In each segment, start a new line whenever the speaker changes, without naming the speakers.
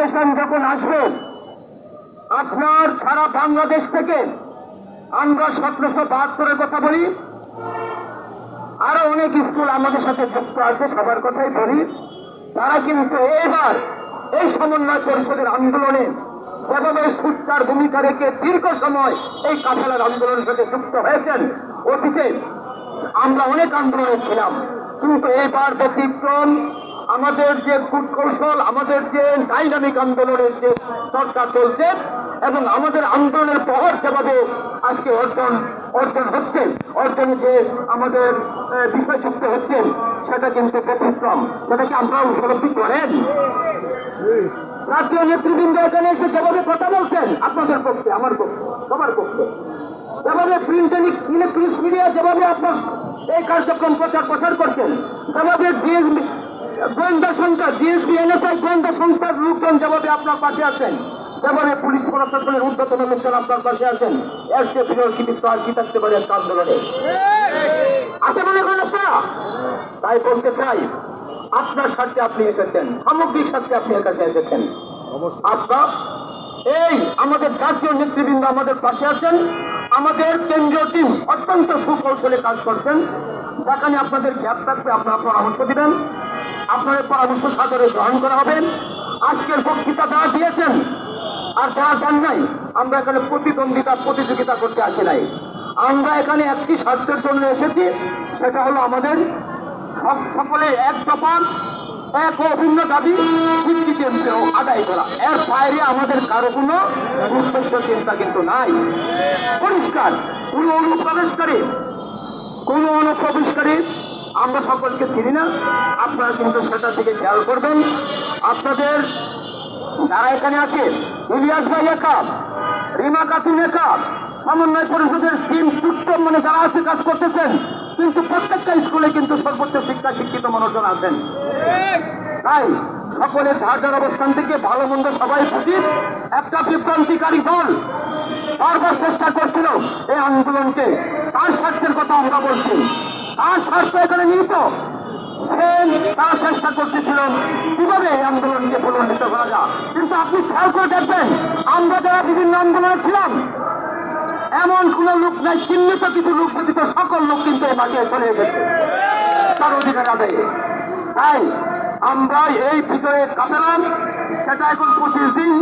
Notification যখন আসবে, আপনার সারা বাংলাদেশ থেকে আমরা 1772-এর কথা বলি, আরো অনেক স্কুল আমাদের সাথে যুক্ত আছে, সবার কথাই বলি, তারা কিন্তু এবার এই সমন্বয় পরিষদের আন্দোলনে যেভাবে সোচ্চার ভূমিকা রেখে দীর্ঘ সময় এই কাফেলার আন্দোলনের সাথে যুক্ত হয়েছেন। অতীতে আমরা অনেক আন্দোলনে ছিলাম, কিন্তু এবার ব্যতিক্রম। আমাদের যে কূটকৌশল, আমাদের যে ডাইনামিক আন্দোলনের যে চর্চা চলছে এবং আমাদের আন্দোলনের প্রভাব যেভাবে আজকে অর্জন হচ্ছে, অর্জনে যে আমাদের বিষয় যুক্ত হচ্ছেন, সেটা কিন্তু ব্যতিক্রম। সেটা কি আপনারা উপলব্ধি করেন? জাতীয় নেতৃবৃন্দ এখানে এসে যেভাবে কথা বলছেন, আপনাদের পক্ষে, আমার পক্ষে, সবার পক্ষে, যেভাবে প্রিন্ট ইলেকট্রনিক্স মিডিয়া যেভাবে আপনার এই কার্যক্রম প্রচার করছেন, যেভাবে গোয়েন্দা সংস্থা, জিএসবি, এনএসআই গোয়েন্দা সংস্থার লোকজন যেভাবে আপনার পাশে আছেন, যেভাবে পুলিশ প্রশাসনের ঊর্ধ্বতন লোকজন আপনার পাশে আছেন, এর চেয়ে বিরল কৃতিত্ব আর কি থাকতে পারে একটা আন্দোলনে? আছে মনে করেন আপনারা? তাই বলতে চাই, আপনার স্বার্থে আপনি এসেছেন, সামগ্রিক স্বার্থে আপনি এখানে এসেছেন। আপনার এই আমাদের জাতীয় নেতৃবৃন্দ আমাদের পাশে আছেন, আমাদের কেন্দ্রীয় টিম অত্যন্ত সুকৌশলে কাজ করছেন। যেখানে আপনাদের গ্যাপ থাকবে আপনারা পরামর্শ দিবেন, আপনাদের পরামর্শ সাদরে গ্রহণ করা হবে। আজকের বক্তৃতা যারা দিয়েছেন আর যারা দেন নাই, আমরা এখানে প্রতিযোগিতা করতে আসি নাই। আমরা এখানে একটি স্বার্থের জন্য এসেছি, সেটা হলো আমাদের সকলে এক দফা, এক অভিন্ন দাবি স্বীকৃতি আদায় করা। এর বাইরে আমাদের কারো কোনো উদ্দেশ্য চিন্তা কিন্তু নাই। পরিষ্কার কোন অনুপ্রবেশকারী আমরা সকলকে চিনি না। আপনারা কিন্তু সেটার দিকে খেয়াল করবেন। আপনাদের যারা এখানে আছে, ইলিয়াস ভাই একা, রিমা খাতুন একা, সমন্বয় পরিষদের টিম মানে যারা আছে কাজ করতেছেন, কিন্তু প্রত্যেকটা স্কুলে কিন্তু সর্বোচ্চ শিক্ষিত মানুষজন আছেন। তাই সকলে যার যার অবস্থান থেকে ভালো মন্দ সবাই বুঝি, একটা বিভ্রান্তিকারী দল বারবার চেষ্টা করছিল এই আন্দোলনকে, তার স্বার্থের কথা আমরা বলছি, তার স্বার্থ এখানে নিহিত। তারা চেষ্টা করতেছিল কিভাবে এই আন্দোলনকে প্রলম্বিত করা যায়। কিন্তু আপনি খেয়াল করে দেখবেন, আমরা যারা বিভিন্ন আন্দোলনে ছিলাম, এমন কোন লোক নাই, চিহ্নিত কিছু লোক ব্যতীত সকল লোক কিন্তু এই মাঠে চলে গেছে তার অধিকার আদায়ে। তাই আমরা এই ভিতরে কাপেলাম, সেটা এখন 25 দিন,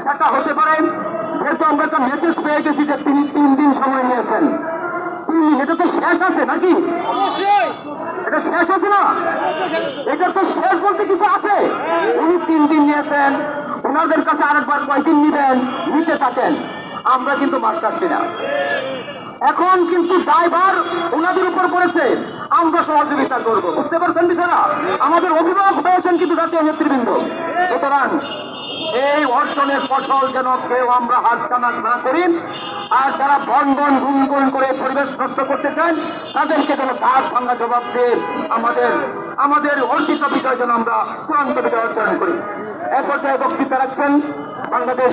সেটা হতে পারে। যেহেতু আমরা একটা মেসেজ পেয়ে গেছি যে তিনি 3 দিন সময় নিয়েছেন, 3 দিন, এটা তো শেষ আছে নাকি? এটা শেষ আছে না? এটা তো শেষ বলতে কিছু আছে। উনি 3 দিন নিয়েছেন, ওনাদের কাছে আরেকবার কয়দিন নিবেন, নিতে থাকেন। আমরা কিন্তু মাছ চাচ্ছি না। এখন কিন্তু দায়ভার ওনাদের উপর পড়েছে, আমরা সহযোগিতা করব। বুঝতে পারছেন বিষয়টা? আমাদের অভিভাবক হয়েছেন কিন্তু জাতীয় নেতৃবৃন্দ। সুতরাং এই অর্জনের ফসল যেন কেউ আমরা হাতছাড়া না করি। আর যারা বন গুনগুন করে পরিবেশ নষ্ট করতে চান, তাদেরকে যেন দাঁত ভাঙা জবাব দিয়ে আমাদের অর্জিত বিজয় যেন আমরা চূড়ান্ত বিজয় অর্জন করি। এ পর্যায়ে বক্তৃতা রাখছেন বাংলাদেশ